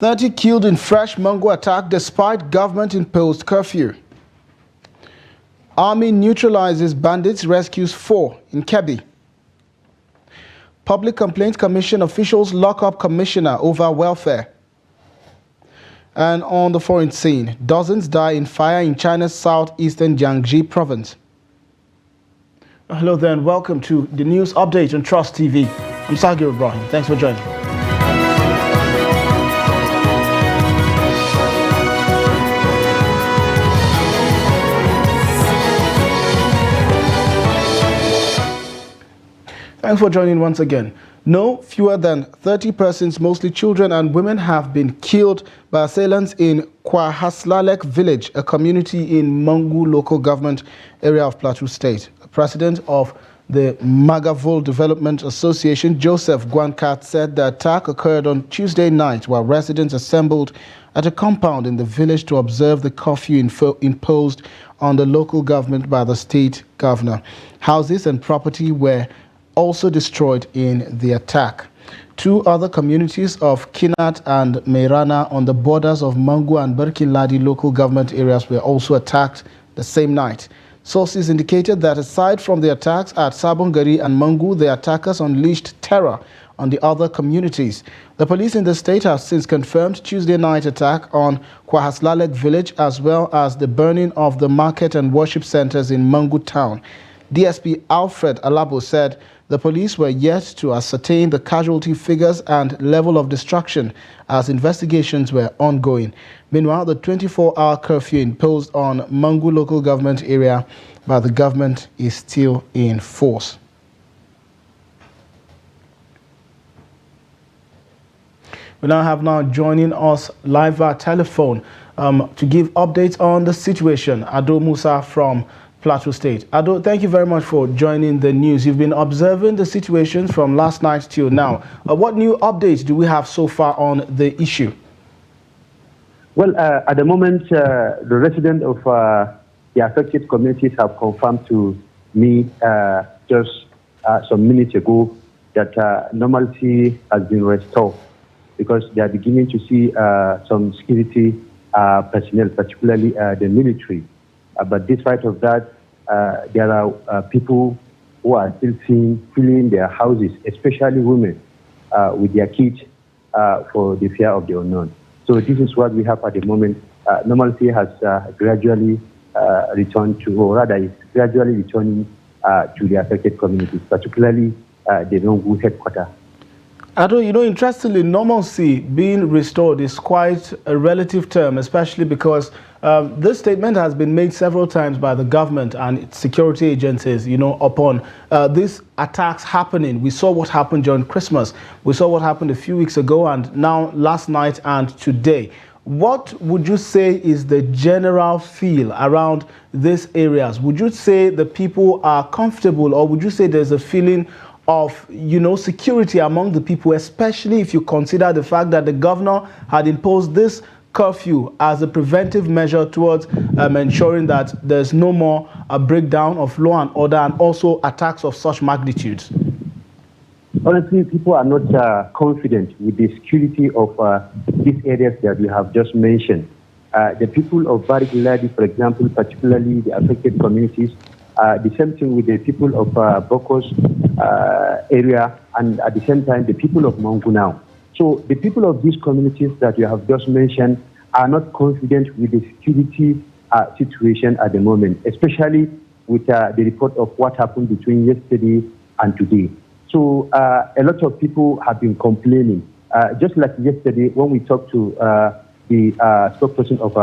30 killed in fresh Mango attack despite government-imposed curfew. Army neutralizes bandits, rescues 4 in Kebbi. Public Complaints Commission officials lock up commissioner over welfare. And on the foreign scene, dozens die in fire in China's southeastern Jiangxi province. Hello there and welcome to the news update on Trust TV. I'm Sagir Ibrahim. Thanks for joining. Thanks for joining once again. No fewer than 30 persons, mostly children and women, have been killed by assailants in Kwahaslalek village, a community in Mangu local government area of Plateau State. The president of the Magavul Development Association, Joseph Guancat, said the attack occurred on Tuesday night while residents assembled at a compound in the village to observe the curfew imposed on the local government by the state governor. Houses and property were also destroyed in the attack. 2 other communities of Kinat and Meirana on the borders of Mangu and Berkin-Ladi local government areas were also attacked the same night. Sources indicated that aside from the attacks at Sabongari and Mangu, the attackers unleashed terror on the other communities. The police in the state have since confirmed Tuesday night attack on Kwahaslalek village as well as the burning of the market and worship centers in Mangu town. DSP Alfred Alabo said the police were yet to ascertain the casualty figures and level of destruction as investigations were ongoing. Meanwhile, the 24-hour curfew imposed on Mangu local government area by the government is still in force. We now have joining us live via telephone to give updates on the situation, Ado Musa from Plateau State. Ado, thank you very much for joining the news. You've been observing the situation from last night till now. What new updates do we have so far on the issue? Well, at the moment, the residents of the affected communities have confirmed to me just some minutes ago that normalcy has been restored because they are beginning to see some security personnel, particularly the military. But despite of that, there are people who are still filling their houses, especially women with their kids for the fear of the unknown. So this is what we have at the moment. Normalcy has gradually returned to, or rather is gradually returning to the affected communities, particularly the Nongu headquarters. Ado, interestingly, normalcy being restored is quite a relative term, especially because this statement has been made several times by the government and its security agencies, upon these attacks happening. We saw what happened during Christmas. We saw what happened a few weeks ago and now last night and today. What would you say is the general feel around these areas? Would you say the people are comfortable, or would you say there's a feeling of, security among the people, especially if you consider the fact that the governor had imposed this curfew as a preventive measure towards ensuring that there's no more a breakdown of law and order and also attacks of such magnitudes? Honestly, people are not confident with the security of these areas that you have just mentioned. The people of Barigiladi, for example, particularly the affected communities, the same thing with the people of Bokos area, and at the same time, the people of Mangu now. So the people of these communities that you have just mentioned are not confident with the security situation at the moment, especially with the report of what happened between yesterday and today. So a lot of people have been complaining. Just like yesterday, when we talked to the spokesperson of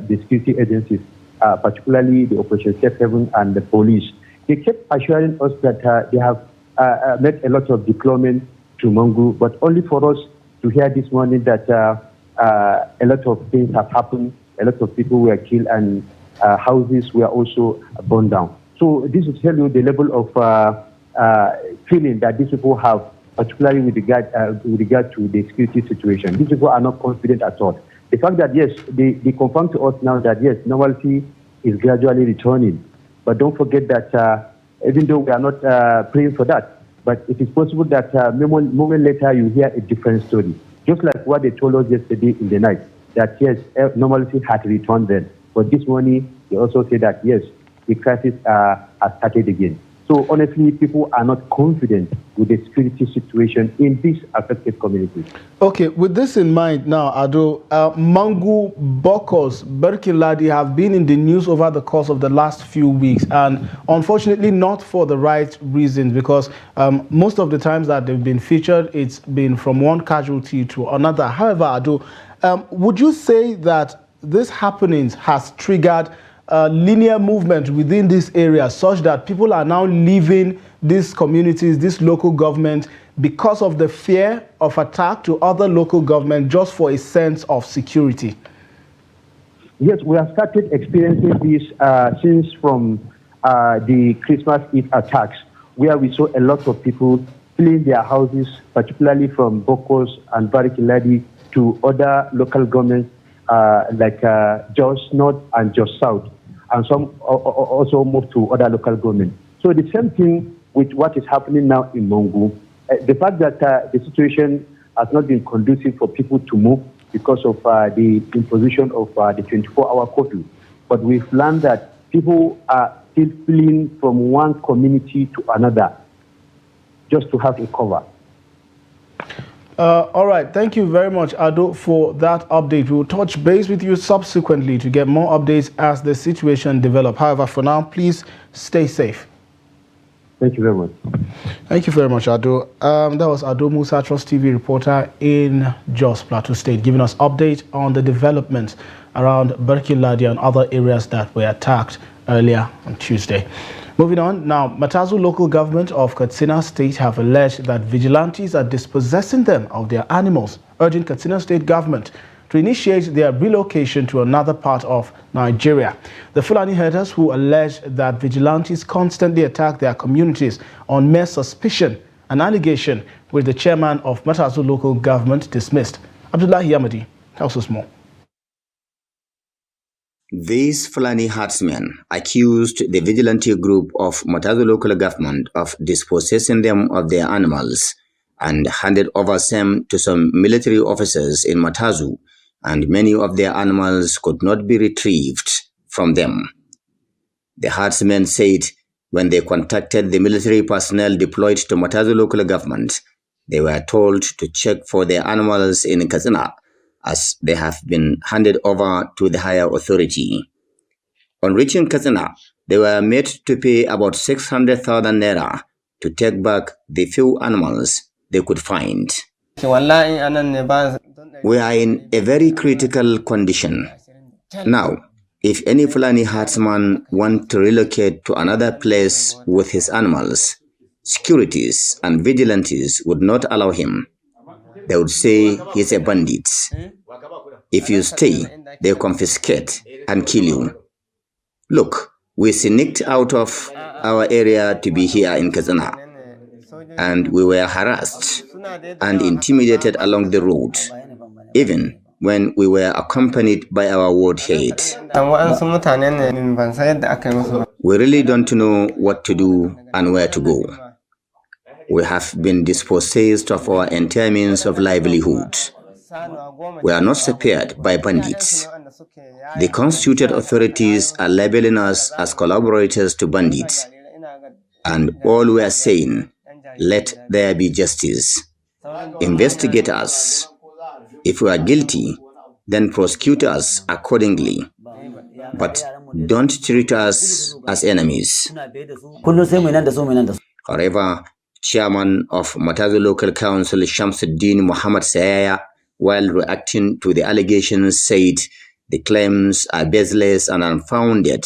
the security agencies, particularly the Operation Safe Haven and the police, they kept assuring us that they have made a lot of deployment to Mangu, but only for us to hear this morning that a lot of things have happened, a lot of people were killed, and houses were also burned down. So this will tell you the level of feeling that these people have, particularly with regard to the security situation. These people are not confident at all. The fact that, yes, they confirm to us now that, yes, normalcy is gradually returning. But don't forget that even though we are not praying for that, but it is possible that a moment later you hear a different story. Just like what they told us yesterday in the night, that yes, normalcy had returned then. But this morning, they also say that yes, the crisis has started again. So honestly, people are not confident with the security situation in these affected communities. Okay, with this in mind now, Ado, Mangu, Bokos, Berkin-Ladi have been in the news over the course of the last few weeks, and unfortunately not for the right reasons, because most of the times that they've been featured, it's been from one casualty to another. However, Ado, would you say that this happenings has triggered linear movement within this area, such that people are now leaving these communities, this local government, because of the fear of attack to other local government, just for a sense of security? Yes, we have started experiencing this since from the Christmas Eve attacks, where we saw a lot of people fleeing their houses, particularly from Bokos and Bariki-Ladi to other local governments like Jos North and Jos South. And some also moved to other local governments. So the same thing with what is happening now in Mangu. The fact that the situation has not been conducive for people to move because of the imposition of the 24-hour curfew. But we've learned that people are still fleeing from one community to another just to have a cover. All right, thank you very much, Ado, for that update. We'll touch base with you subsequently to get more updates as the situation develops. However, for now, please stay safe. Thank you very much. Thank you very much, Ado. That was Ado Musa, Trust TV reporter in Jos Plateau State, giving us update on the developments around Berkin-Ladi and other areas that were attacked earlier on Tuesday. Moving on, now, Matazu local government of Katsina State have alleged that vigilantes are dispossessing them of their animals, urging Katsina State government to initiate their relocation to another part of Nigeria. The Fulani herders, who allege that vigilantes constantly attack their communities on mere suspicion, an allegation which the chairman of Matazu local government dismissed. Abdullahi Yamadi tells us more. These Fulani herdsmen accused the vigilante group of Matazu local government of dispossessing them of their animals and handed over them to some military officers in Matazu, and many of their animals could not be retrieved from them. The herdsmen said when they contacted the military personnel deployed to Matazu local government, they were told to check for their animals in Katsina, as they have been handed over to the higher authority. On reaching Katsina, they were made to pay about 600,000 naira to take back the few animals they could find. We are in a very critical condition. Now, if any Fulani herdsman wants to relocate to another place with his animals, securities and vigilantes would not allow him. They would say he's a bandit. If you stay, they confiscate and kill you. Look, we sneaked out of our area to be here in Katsina, and we were harassed and intimidated along the road, even when we were accompanied by our ward head. We really don't know what to do and where to go. We have been dispossessed of our entire means of livelihood. We are not spared by bandits. The constituted authorities are labeling us as collaborators to bandits. And all we are saying, let there be justice. Investigate us. If we are guilty, then prosecute us accordingly. But don't treat us as enemies. However, Chairman of Matazu Local Council Shamsuddin Muhammad Sayaya, while reacting to the allegations, said the claims are baseless and unfounded,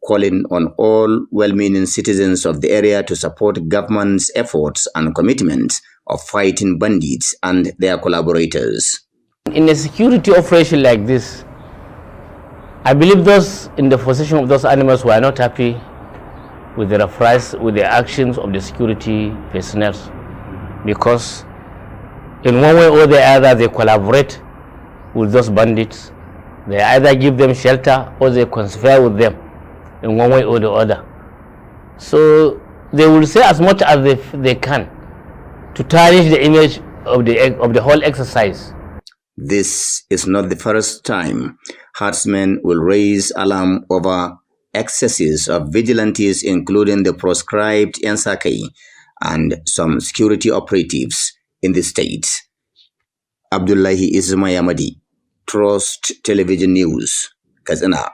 calling on all well-meaning citizens of the area to support government's efforts and commitment of fighting bandits and their collaborators. In a security operation like this, I believe those in the possession of those animals were not happy with the reprise, with the actions of the security personnel, because in one way or the other they collaborate with those bandits. They either give them shelter or they conspire with them in one way or the other. So they will say as much as they can to tarnish the image of the whole exercise. This is not the first time herdsmen will raise alarm over excesses of vigilantes, including the proscribed Ensake and some security operatives in the state. Abdullahi Ismayamadi, Trust Television News, Kazana.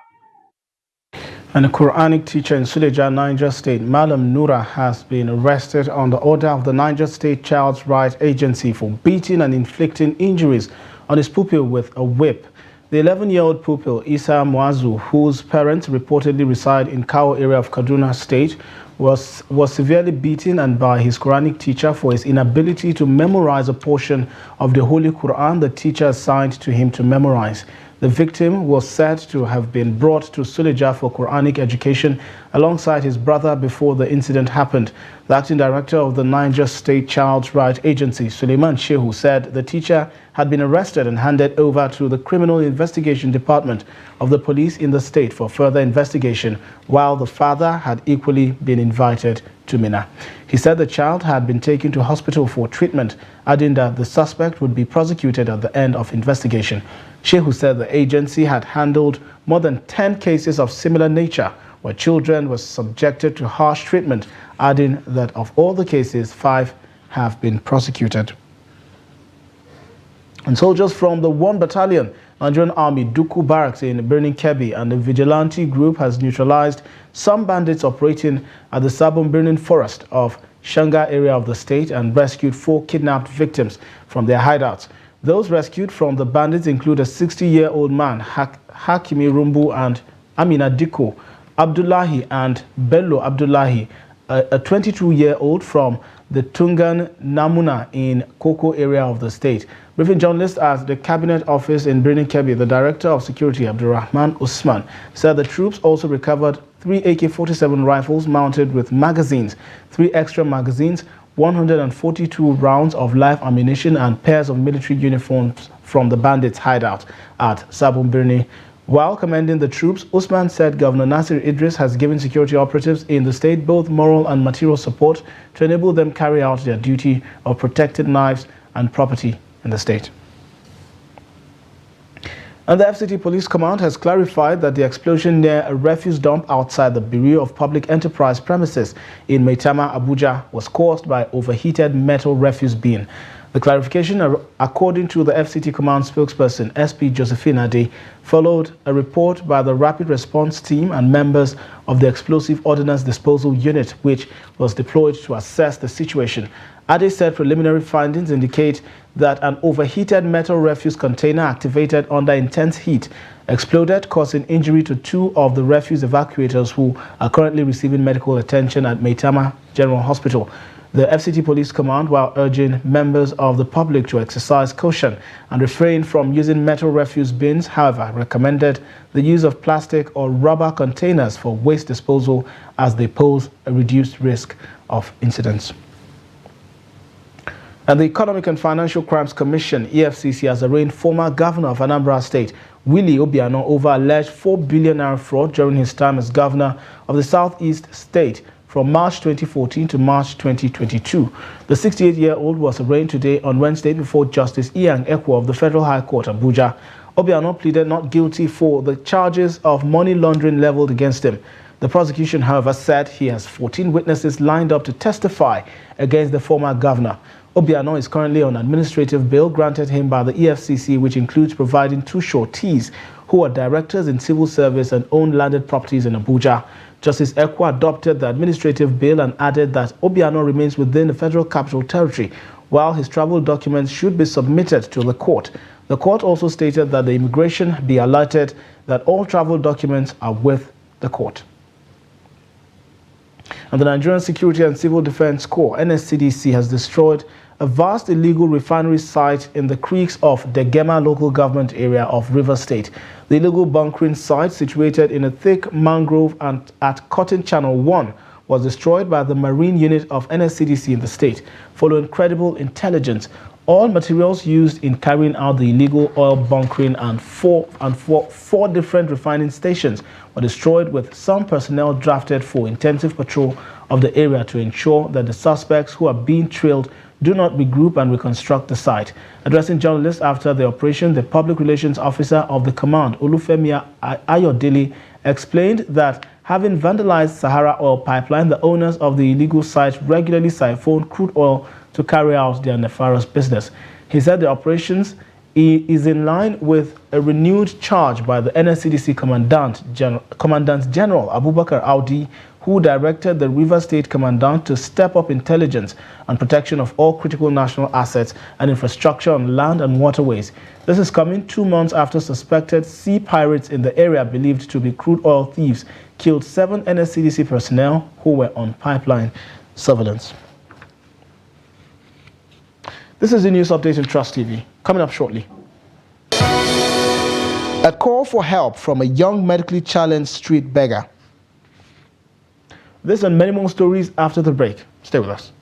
And a Quranic teacher in Suleja, Niger State, Malam Nura, has been arrested on the order of the Niger State Child's Rights Agency for beating and inflicting injuries on his pupil with a whip. The 11-year-old pupil, Isa Muazu, whose parents reportedly reside in Kao area of Kaduna State, was severely beaten and by his Quranic teacher for his inability to memorize a portion of the Holy Quran the teacher assigned to him to memorize. The victim was said to have been brought to Suleja for Quranic education alongside his brother before the incident happened. The acting director of the Niger State Child's Rights Agency, Suleiman Shehu, said the teacher had been arrested and handed over to the Criminal Investigation Department of the police in the state for further investigation, while the father had equally been invited to Mina. He said the child had been taken to hospital for treatment, adding that the suspect would be prosecuted at the end of investigation. Shehu said the agency had handled more than 10 cases of similar nature where children were subjected to harsh treatment, adding that of all the cases, 5 have been prosecuted. And soldiers from the 1 Battalion, Nigerian Army, Duku Barracks in Birnin Kebbi and the vigilante group has neutralized some bandits operating at the Sabon Birnin forest of Shanga area of the state and rescued 4 kidnapped victims from their hideouts. Those rescued from the bandits include a 60-year-old man, Hakimi Rumbu, and Amina Diko, Abdullahi and Bello Abdullahi, a 22-year-old from the Tungan Namuna in Koko area of the state. Briefing journalists at the Cabinet Office in Birnin Kebbi, the Director of Security, Abdurrahman Usman, said the troops also recovered 3 AK-47 rifles mounted with magazines, 3 extra magazines, 142 rounds of live ammunition and pairs of military uniforms from the bandits' hideout at Sabon Birni. While commending the troops, Usman said Governor Nasir Idris has given security operatives in the state both moral and material support to enable them carry out their duty of protecting lives and property in the state. And the FCT Police Command has clarified that the explosion near a refuse dump outside the Bureau of Public Enterprise premises in Maitama, Abuja, was caused by overheated metal refuse bin. The clarification, according to the FCT Command spokesperson SP Josephine Ade, followed a report by the Rapid Response Team and members of the Explosive Ordnance Disposal Unit, which was deployed to assess the situation. Ade said preliminary findings indicate that an overheated metal refuse container activated under intense heat exploded, causing injury to 2 of the refuse evacuators who are currently receiving medical attention at Maitama General Hospital. The FCT Police Command, while urging members of the public to exercise caution and refrain from using metal refuse bins, however, recommended the use of plastic or rubber containers for waste disposal as they pose a reduced risk of incidents. And the Economic and Financial Crimes Commission, EFCC, has arraigned former governor of Anambra State, Willie Obiano, over alleged 4 billion naira fraud during his time as governor of the Southeast State from March 2014 to March 2022. The 68-year-old was arraigned today on Wednesday before Justice Ian Ekwo of the Federal High Court, Abuja. Obiano pleaded not guilty for the charges of money laundering leveled against him. The prosecution, however, said he has 14 witnesses lined up to testify against the former governor. Obiano is currently on administrative bail granted him by the EFCC, which includes providing 2 sureties who are directors in civil service and own landed properties in Abuja. Justice Ekwa adopted the administrative bail and added that Obiano remains within the Federal Capital Territory, while his travel documents should be submitted to the court. The court also stated that the immigration be alerted that all travel documents are with the court. And the Nigerian Security and Civil Defense Corps, NSCDC, has destroyed a vast illegal refinery site in the creeks of Degema local government area of Rivers State. The illegal bunkering site, situated in a thick mangrove and at Cotton Channel 1, was destroyed by the Marine Unit of NSCDC in the state. Following credible intelligence, all materials used in carrying out the illegal oil bunkering and four different refining stations were destroyed, with some personnel drafted for intensive patrol of the area to ensure that the suspects who are being trailed do not regroup and reconstruct the site. Addressing journalists after the operation, the public relations officer of the command, Olufemi Ayodele, explained that having vandalized Sahara oil pipeline, the owners of the illegal site regularly siphon crude oil to carry out their nefarious business. He said the operations is in line with a renewed charge by the NSCDC Commandant General Abubakar Audi, who directed the River State Commandant to step up intelligence and protection of all critical national assets and infrastructure on land and waterways. This is coming 2 months after suspected sea pirates in the area believed to be crude oil thieves killed 7 NSCDC personnel who were on pipeline surveillance. This is the news update on Trust TV. Coming up shortly. A call for help from a young medically challenged street beggar. This and many more stories after the break. Stay with us.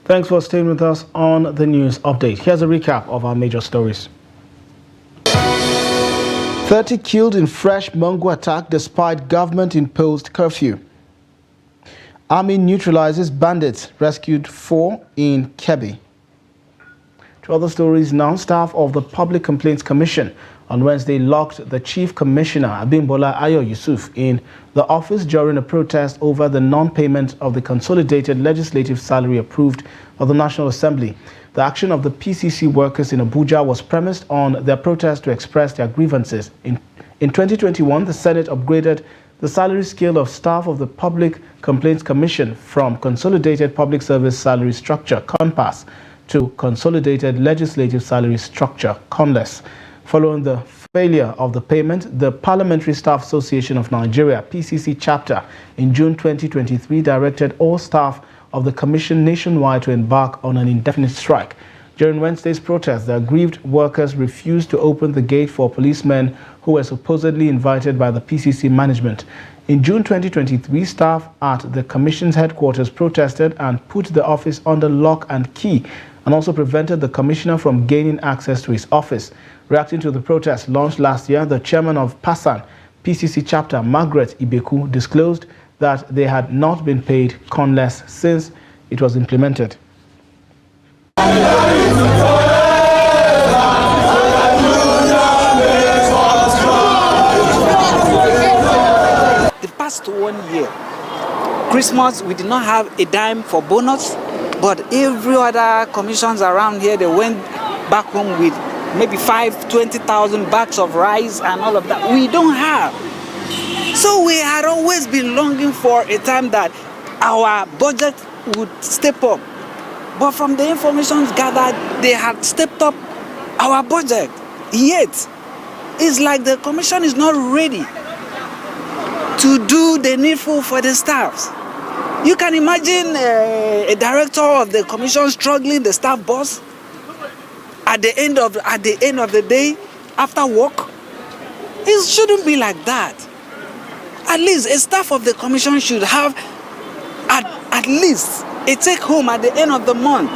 Thanks for staying with us on the news update. Here's a recap of our major stories. 30 killed in fresh Mango attack despite government-imposed curfew. Army neutralizes bandits, rescued 4 in Kebbi. To other stories now, staff of the Public Complaints Commission on Wednesday locked the Chief Commissioner, Abimbola Ayo Yusuf, in the office during a protest over the non-payment of the consolidated legislative salary approved by the National Assembly. The action of the PCC workers in Abuja was premised on their protest to express their grievances. In 2021, the Senate upgraded the salary scale of staff of the Public Complaints Commission from Consolidated Public Service Salary Structure, CONPAS, to Consolidated Legislative Salary Structure, CONLES. Following the failure of the payment, the Parliamentary Staff Association of Nigeria, PCC chapter, in June 2023 directed all staff of the Commission nationwide to embark on an indefinite strike. During Wednesday's protest, the aggrieved workers refused to open the gate for policemen who were supposedly invited by the PCC management. In June 2023, staff at the Commission's headquarters protested and put the office under lock and key, and also prevented the Commissioner from gaining access to his office. Reacting to the protest launched last year, the chairman of PASAN, PCC chapter, Margaret Ibeku, disclosed that they had not been paid CONLES since it was implemented. The past 1 year, Christmas, we did not have a dime for bonus, but every other commissions around here, they went back home with maybe 20,000 bags of rice and all of that. We don't have. So we had always been longing for a time that our budget would step up. But from the information gathered, they had stepped up our budget. Yet, it's like the commission is not ready to do the needful for the staffs. You can imagine a director of the commission struggling, the staff boss, at the end of the day, after work. It shouldn't be like that. At least a staff of the commission should have at least a take-home at the end of the month.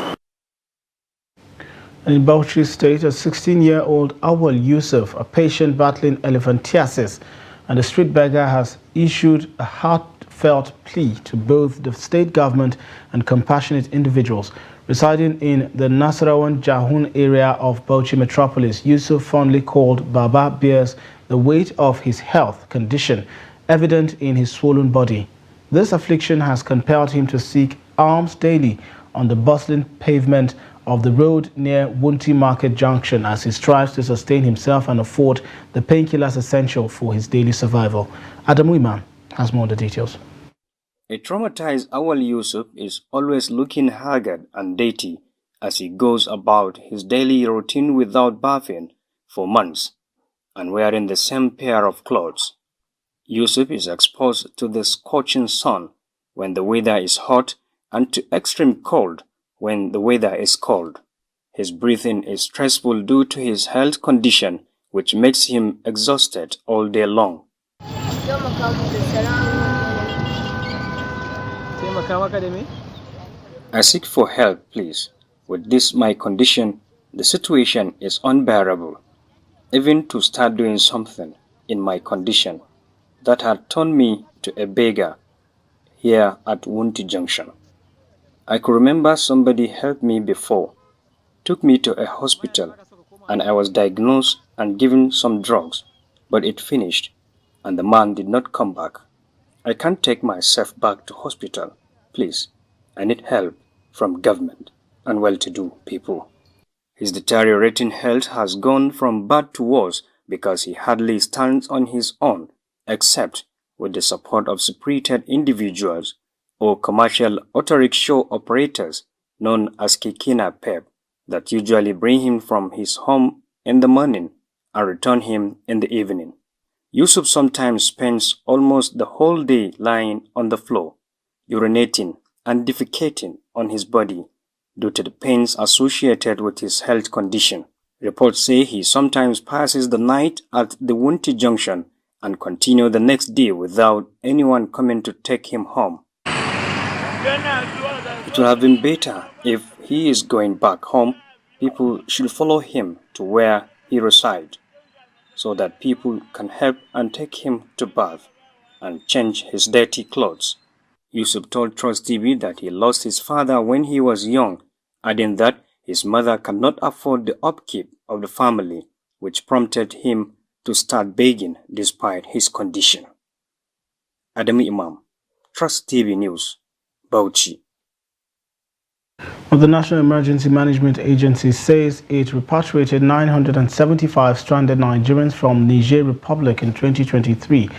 In Bauchi State, a 16-year-old Awal Yusuf, a patient battling elephantiasis, and a street beggar, has issued a heartfelt plea to both the state government and compassionate individuals. Residing in the Nasarawan Jahun area of Bauchi metropolis, Yusuf, fondly called Baba, bears the weight of his health condition evident in his swollen body. This affliction has compelled him to seek alms daily on the bustling pavement of the road near Wunti Market Junction as he strives to sustain himself and afford the painkillers essential for his daily survival. Adamu Imam has more of the details. A traumatized Awal Yusuf is always looking haggard and dirty as he goes about his daily routine without bathing for months and wearing the same pair of clothes. Yusuf is exposed to the scorching sun when the weather is hot and to extreme cold when the weather is cold. His breathing is stressful due to his health condition, which makes him exhausted all day long. I seek for help, please. With this my condition, the situation is unbearable. Even to start doing something in my condition that had turned me to a beggar here at Wunti Junction. I could remember somebody helped me before, took me to a hospital, and I was diagnosed and given some drugs, but it finished, and the man did not come back. I can't take myself back to hospital. Please, I need help from government and well-to-do people. His deteriorating health has gone from bad to worse because he hardly stands on his own, except with the support of spirited individuals or commercial auto rickshaw operators known as Kikina Pep that usually bring him from his home in the morning and return him in the evening. Yusuf sometimes spends almost the whole day lying on the floor, urinating and defecating on his body due to the pains associated with his health condition. Reports say he sometimes passes the night at the Wunti Junction and continue the next day without anyone coming to take him home. It would have been better if he is going back home, people should follow him to where he resides, so that people can help and take him to bath and change his dirty clothes. Yusuf told Trust TV that he lost his father when he was young, adding that his mother cannot afford the upkeep of the family, which prompted him to start begging despite his condition. Adamu Imam, Trust TV News, Bauchi. The National Emergency Management Agency says it repatriated 975 stranded Nigerians from Niger Republic in 2023.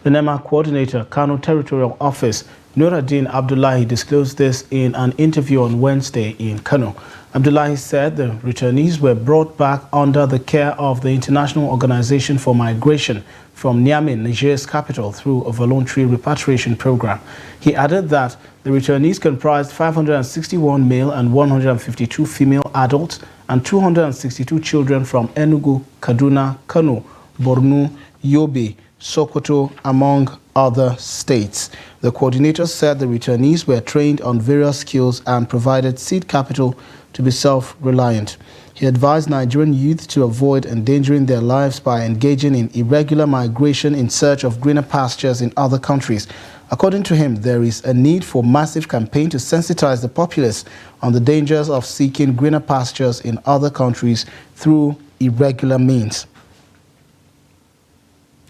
The NEMA coordinator, Kano Territorial Office, Nuruddin Abdullahi, disclosed this in an interview on Wednesday in Kano. Abdullahi said the returnees were brought back under the care of the International Organization for Migration from Niamey, Nigeria's capital, through a voluntary repatriation program. He added that the returnees comprised 561 male and 152 female adults and 262 children from Enugu, Kaduna, Kano, Borno, Yobe, Sokoto, among other states. The coordinator said the returnees were trained on various skills and provided seed capital to be self-reliant. He advised Nigerian youth to avoid endangering their lives by engaging in irregular migration in search of greener pastures in other countries. According to him, there is a need for massive campaign to sensitize the populace on the dangers of seeking greener pastures in other countries through irregular means.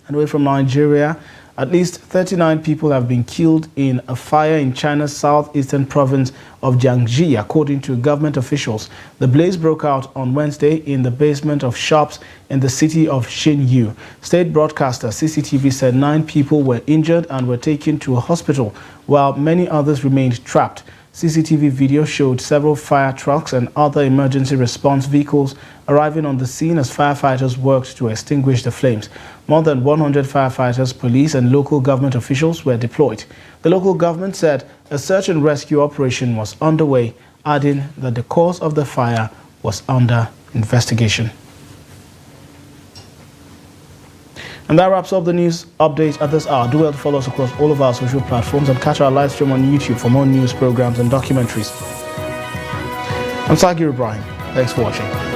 And away from Nigeria, at least 39 people have been killed in a fire in China's southeastern province of Jiangxi, according to government officials. The blaze broke out on Wednesday in the basement of shops in the city of Xinyu. State broadcaster CCTV said 9 people were injured and were taken to a hospital, while many others remained trapped. CCTV video showed several fire trucks and other emergency response vehicles arriving on the scene as firefighters worked to extinguish the flames. More than 100 firefighters, police and local government officials were deployed. The local government said a search and rescue operation was underway, adding that the cause of the fire was under investigation. And that wraps up the news update at this hour. Do well to follow us across all of our social platforms and catch our live stream on YouTube for more news programs and documentaries. I'm Sagir Ibrahim. Thanks for watching.